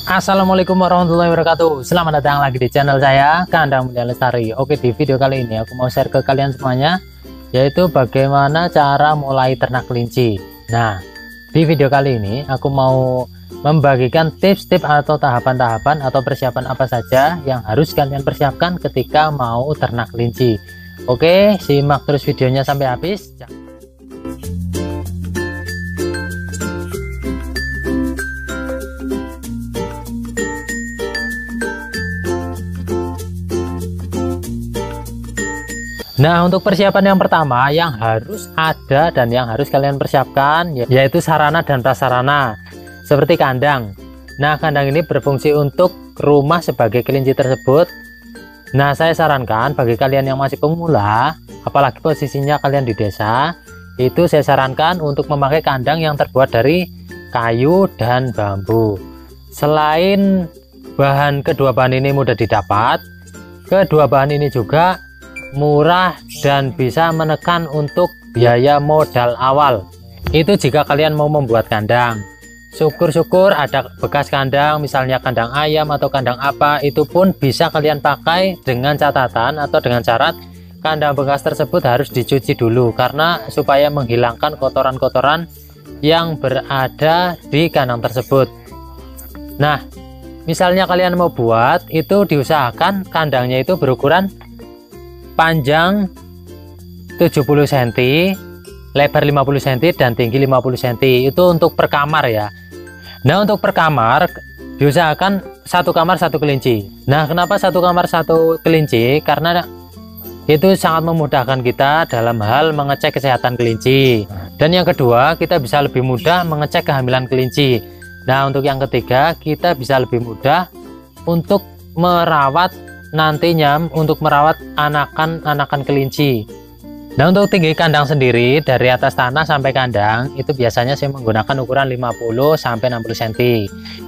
Assalamualaikum warahmatullahi wabarakatuh. Selamat datang lagi di channel saya, Kandang Mulia Lestari. Oke, di video kali ini aku mau share ke kalian semuanya, yaitu bagaimana cara mulai ternak kelinci. Nah, di video kali ini aku mau membagikan tips-tips atau tahapan-tahapan atau persiapan apa saja yang harus kalian persiapkan ketika mau ternak kelinci. Oke, simak terus videonya sampai habis. Nah, untuk persiapan yang pertama yang harus ada dan yang harus kalian persiapkan yaitu sarana dan prasarana seperti kandang. Nah, kandang ini berfungsi untuk rumah sebagai kelinci tersebut. Nah, saya sarankan bagi kalian yang masih pemula, apalagi posisinya kalian di desa, itu saya sarankan untuk memakai kandang yang terbuat dari kayu dan bambu. Selain kedua bahan ini mudah didapat, kedua bahan ini juga murah dan bisa menekan untuk biaya modal awal. Itu jika kalian mau membuat kandang. Syukur-syukur ada bekas kandang, misalnya kandang ayam atau kandang apa, itu pun bisa kalian pakai dengan catatan atau dengan syarat kandang bekas tersebut harus dicuci dulu, karena supaya menghilangkan kotoran-kotoran yang berada di kandang tersebut. Nah, misalnya kalian mau buat, itu diusahakan kandangnya itu berukuran panjang 70 cm, lebar 50 cm, dan tinggi 50 cm. Itu untuk per kamar ya. Nah, untuk per kamar diusahakan satu kamar satu kelinci. Nah, kenapa satu kamar satu kelinci? Karena itu sangat memudahkan kita dalam hal mengecek kesehatan kelinci. Dan yang kedua, kita bisa lebih mudah mengecek kehamilan kelinci. Nah, untuk yang ketiga, kita bisa lebih mudah untuk merawat nantinya, untuk merawat anakan kelinci. Nah, untuk tinggi kandang sendiri dari atas tanah sampai kandang itu biasanya saya menggunakan ukuran 50 sampai 60 cm.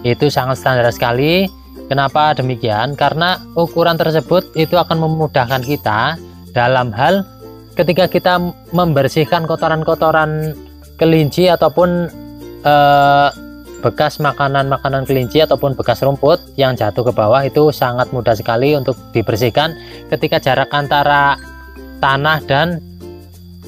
Itu sangat standar sekali. Kenapa demikian? Karena ukuran tersebut itu akan memudahkan kita dalam hal ketika kita membersihkan kotoran-kotoran kelinci ataupun bekas makanan kelinci ataupun bekas rumput yang jatuh ke bawah, itu sangat mudah sekali untuk dibersihkan ketika jarak antara tanah dan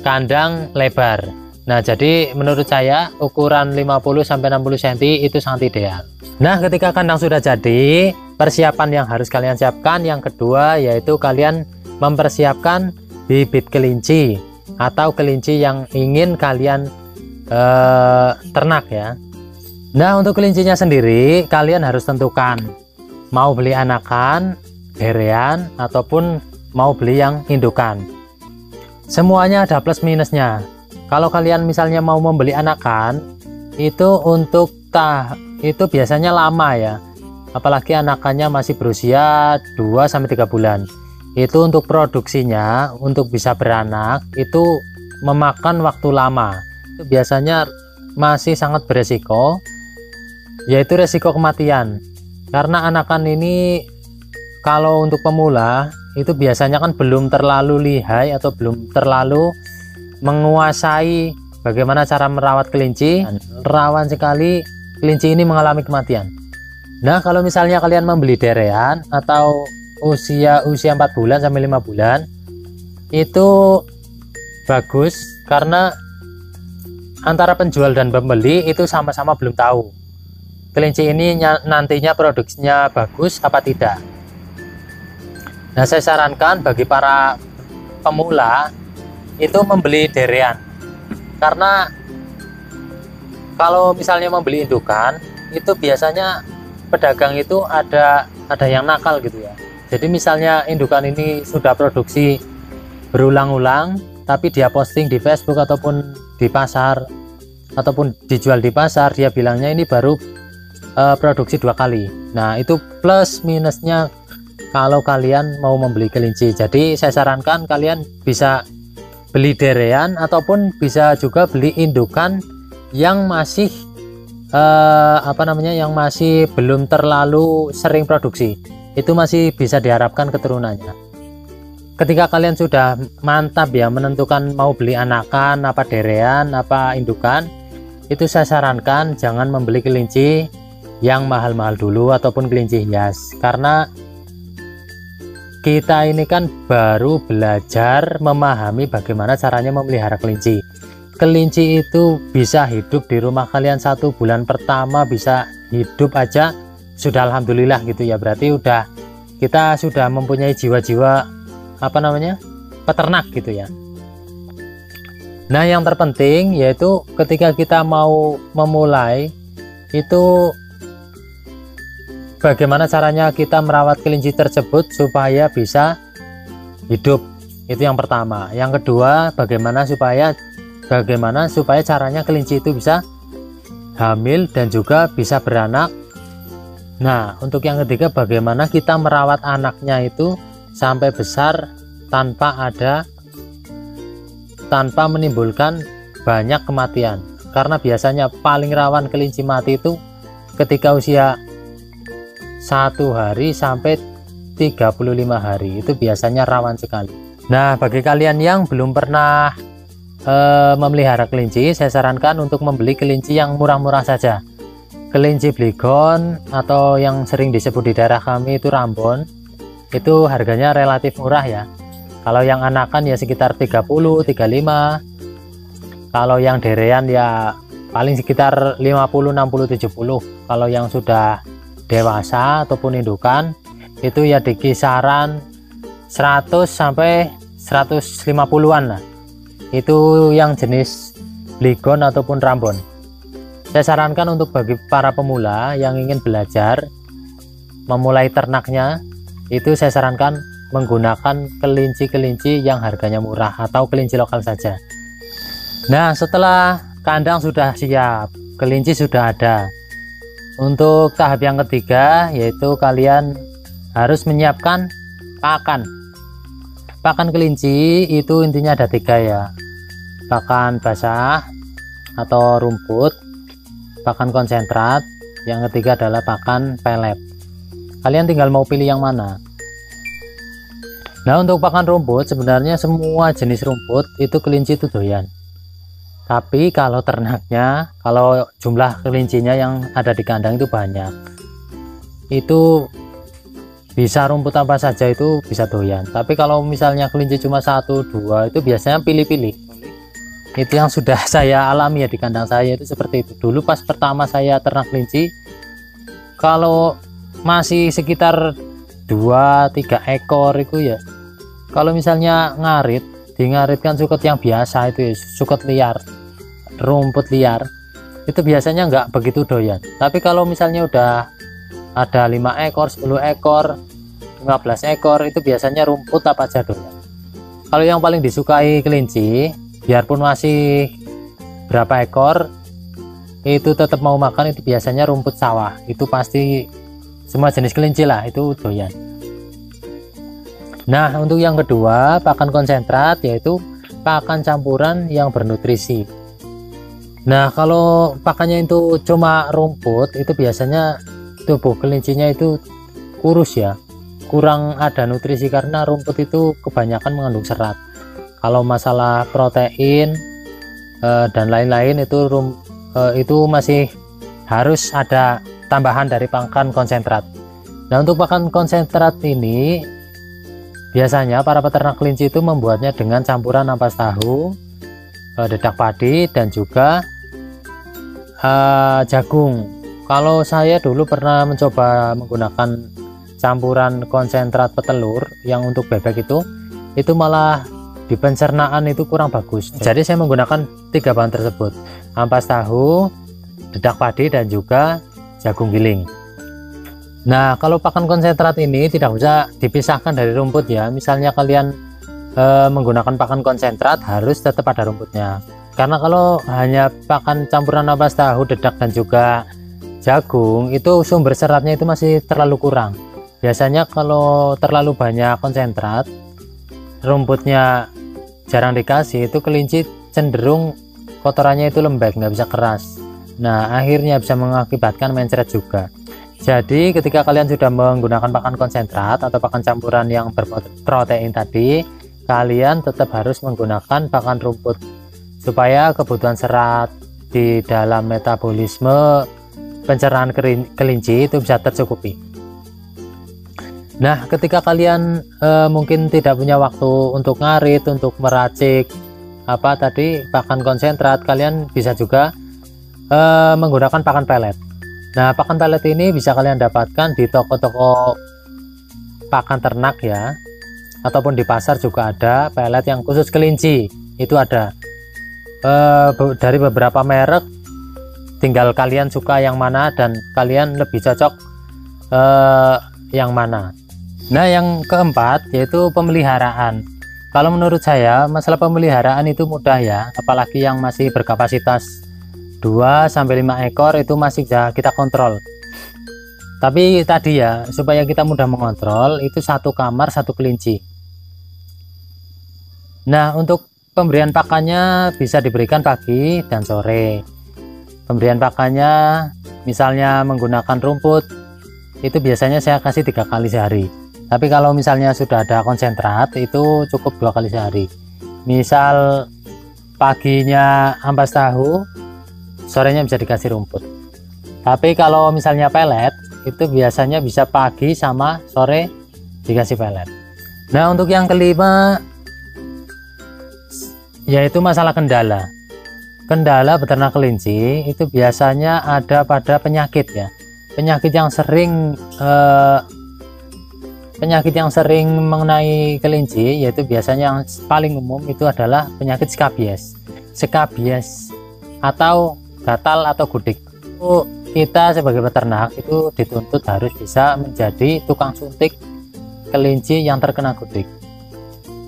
kandang lebar. Nah, jadi menurut saya ukuran 50 sampai 60 cm itu sangat ideal. Nah, ketika kandang sudah jadi, persiapan yang harus kalian siapkan yang kedua yaitu kalian mempersiapkan bibit kelinci atau kelinci yang ingin kalian ternak ya. Nah, untuk kelincinya sendiri kalian harus tentukan mau beli anakan, berean, ataupun mau beli yang indukan. Semuanya ada plus minusnya. Kalau kalian misalnya mau membeli anakan, itu untuk itu biasanya lama ya. Apalagi anakannya masih berusia 2-3 bulan. Itu untuk produksinya, untuk bisa beranak, itu memakan waktu lama. Itu biasanya masih sangat beresiko, yaitu resiko kematian. Karena anakan ini kalau untuk pemula itu biasanya kan belum terlalu lihai atau belum terlalu menguasai bagaimana cara merawat kelinci. Rawan sekali kelinci ini mengalami kematian. Nah, kalau misalnya kalian membeli derean atau usia 4 bulan sampai 5 bulan, itu bagus karena antara penjual dan pembeli itu sama-sama belum tahu kelinci ini nantinya produksinya bagus apa tidak. Nah, saya sarankan bagi para pemula itu membeli derean, karena kalau misalnya membeli indukan itu biasanya pedagang itu ada yang nakal gitu ya. Jadi misalnya indukan ini sudah produksi berulang-ulang, tapi dia posting di Facebook ataupun di pasar ataupun dijual di pasar, dia bilangnya ini baru produksi 2 kali. Nah, itu plus minusnya kalau kalian mau membeli kelinci. Jadi saya sarankan kalian bisa beli derean ataupun bisa juga beli indukan yang masih yang masih belum terlalu sering produksi. Itu masih bisa diharapkan keturunannya. Ketika kalian sudah mantap ya menentukan mau beli anakan, apa derean, apa indukan, itu saya sarankan jangan membeli kelinci yang mahal-mahal dulu ataupun kelinci hias, karena kita ini kan baru belajar memahami bagaimana caranya memelihara kelinci. Kelinci itu bisa hidup di rumah kalian 1 bulan pertama, bisa hidup aja sudah alhamdulillah gitu ya, berarti kita sudah mempunyai jiwa-jiwa peternak gitu ya. Nah, yang terpenting yaitu ketika kita mau memulai itu bagaimana caranya kita merawat kelinci tersebut supaya bisa hidup, itu yang pertama. Yang kedua, bagaimana supaya caranya kelinci itu bisa hamil dan juga bisa beranak. Nah, untuk yang ketiga, bagaimana kita merawat anaknya itu sampai besar tanpa menimbulkan banyak kematian, karena biasanya paling rawan kelinci mati itu ketika usia 1 hari sampai 35 hari, itu biasanya rawan sekali. Nah, bagi kalian yang belum pernah memelihara kelinci, saya sarankan untuk membeli kelinci yang murah-murah saja. Kelinci Bliggon atau yang sering disebut di daerah kami itu Rambon, itu harganya relatif murah ya. Kalau yang anakan ya sekitar 30, 35. Kalau yang derean ya paling sekitar 50, 60, 70. Kalau yang sudah dewasa ataupun indukan itu ya di kisaran 100 sampai 150-an lah. Itu yang jenis Bliggon ataupun Rambon. Saya sarankan untuk bagi para pemula yang ingin belajar memulai ternaknya, itu saya sarankan menggunakan kelinci-kelinci yang harganya murah atau kelinci lokal saja. Nah, setelah kandang sudah siap, kelinci sudah ada, untuk tahap yang ketiga yaitu kalian harus menyiapkan pakan kelinci. Itu intinya ada 3 ya: pakan basah atau rumput, pakan konsentrat, yang ketiga adalah pakan pelet. Kalian tinggal mau pilih yang mana. Nah, untuk pakan rumput sebenarnya semua jenis rumput itu kelinci itu doyan. Tapi kalau ternaknya, kalau jumlah kelincinya yang ada di kandang itu banyak, itu bisa rumput apa saja itu bisa doyan. Tapi kalau misalnya kelinci cuma 1, 2, itu biasanya pilih-pilih. Itu yang sudah saya alami ya di kandang saya, itu seperti itu. Dulu pas pertama saya ternak kelinci, kalau masih sekitar 2-3 ekor itu ya, kalau misalnya ngaritkan suket yang biasa itu ya, suket liar, rumput liar, itu biasanya nggak begitu doyan. Tapi kalau misalnya udah ada 5 ekor, 10 ekor, 15 ekor, itu biasanya rumput apa aja doyan. Kalau yang paling disukai kelinci, biarpun masih berapa ekor, itu tetap mau makan, itu biasanya rumput sawah. Itu pasti semua jenis kelinci lah itu doyan. Nah, untuk yang kedua, pakan konsentrat, yaitu pakan campuran yang bernutrisi. Nah, kalau pakannya itu cuma rumput, itu biasanya tubuh kelincinya itu kurus ya, kurang ada nutrisi, karena rumput itu kebanyakan mengandung serat. Kalau masalah protein dan lain-lain itu masih harus ada tambahan dari pakan konsentrat. Nah, untuk pakan konsentrat ini biasanya para peternak kelinci itu membuatnya dengan campuran ampas tahu, dedak padi, dan juga jagung. Kalau saya dulu pernah mencoba menggunakan campuran konsentrat petelur yang untuk bebek itu malah di pencernaan itu kurang bagus. Jadi saya menggunakan 3 bahan tersebut: ampas tahu, dedak padi, dan juga jagung giling. Nah, kalau pakan konsentrat ini tidak bisa dipisahkan dari rumput ya. Misalnya kalian menggunakan pakan konsentrat, harus tetap ada rumputnya. Karena kalau hanya pakan campuran ampas tahu, dedak, dan juga jagung, itu sumber seratnya itu masih terlalu kurang. Biasanya kalau terlalu banyak konsentrat, rumputnya jarang dikasih, itu kelinci cenderung kotorannya itu lembek, nggak bisa keras. Nah, akhirnya bisa mengakibatkan mencret juga. Jadi ketika kalian sudah menggunakan pakan konsentrat atau pakan campuran yang berprotein tadi, kalian tetap harus menggunakan pakan rumput supaya kebutuhan serat di dalam metabolisme pencernaan kelinci itu bisa tercukupi. Nah, ketika kalian mungkin tidak punya waktu untuk ngarit, untuk meracik apa tadi pakan konsentrat, kalian bisa juga menggunakan pakan pelet. Nah, pakan pelet ini bisa kalian dapatkan di toko-toko pakan ternak ya, ataupun di pasar juga ada pelet yang khusus kelinci. Itu ada dari beberapa merek, tinggal kalian suka yang mana dan kalian lebih cocok yang mana. Nah, yang keempat yaitu pemeliharaan. Kalau menurut saya masalah pemeliharaan itu mudah ya, apalagi yang masih berkapasitas 2-5 ekor itu masih bisa kita kontrol. Tapi tadi ya, supaya kita mudah mengontrol, itu satu kamar satu kelinci. Nah, untuk pemberian pakannya bisa diberikan pagi dan sore. Pemberian pakannya misalnya menggunakan rumput, itu biasanya saya kasih 3 kali sehari. Tapi kalau misalnya sudah ada konsentrat itu cukup 2 kali sehari. Misal paginya ampas tahu, sorenya bisa dikasih rumput. Tapi kalau misalnya pelet itu biasanya bisa pagi sama sore dikasih pelet. Nah, untuk yang kelima yaitu masalah kendala. Kendala beternak kelinci itu biasanya ada pada penyakit ya. Penyakit yang sering mengenai kelinci yaitu biasanya yang paling umum itu adalah penyakit skabies atau gatal atau gudik. Kita sebagai peternak itu dituntut harus bisa menjadi tukang suntik kelinci yang terkena gudik.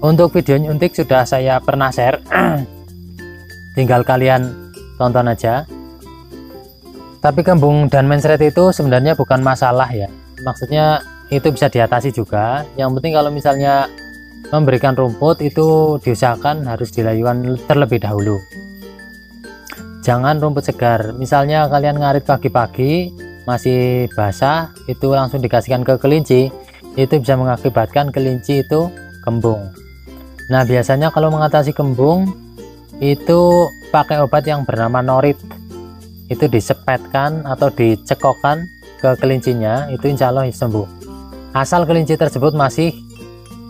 Untuk video nyuntik sudah saya pernah share, tinggal kalian tonton aja. Tapi kembung dan mencret itu sebenarnya bukan masalah ya, maksudnya itu bisa diatasi juga. Yang penting kalau misalnya memberikan rumput itu diusahakan harus dilayuan terlebih dahulu, jangan rumput segar. Misalnya kalian ngarit pagi-pagi masih basah itu langsung dikasihkan ke kelinci, itu bisa mengakibatkan kelinci itu kembung. Nah, biasanya kalau mengatasi kembung itu pakai obat yang bernama norit, itu disepetkan atau dicekokkan ke kelincinya, itu insya Allah sembuh. Asal kelinci tersebut masih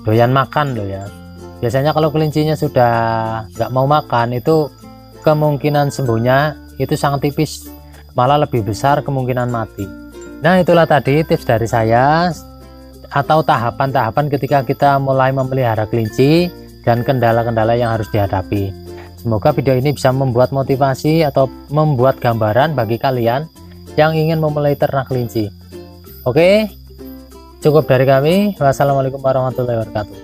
doyan makan loh ya. Biasanya kalau kelincinya sudah nggak mau makan itu kemungkinan sembuhnya itu sangat tipis, malah lebih besar kemungkinan mati. Nah, itulah tadi tips dari saya atau tahapan-tahapan ketika kita mulai memelihara kelinci dan kendala-kendala yang harus dihadapi. Semoga video ini bisa membuat motivasi atau membuat gambaran bagi kalian yang ingin memulai ternak kelinci. Oke, cukup dari kami. Wassalamualaikum warahmatullahi wabarakatuh.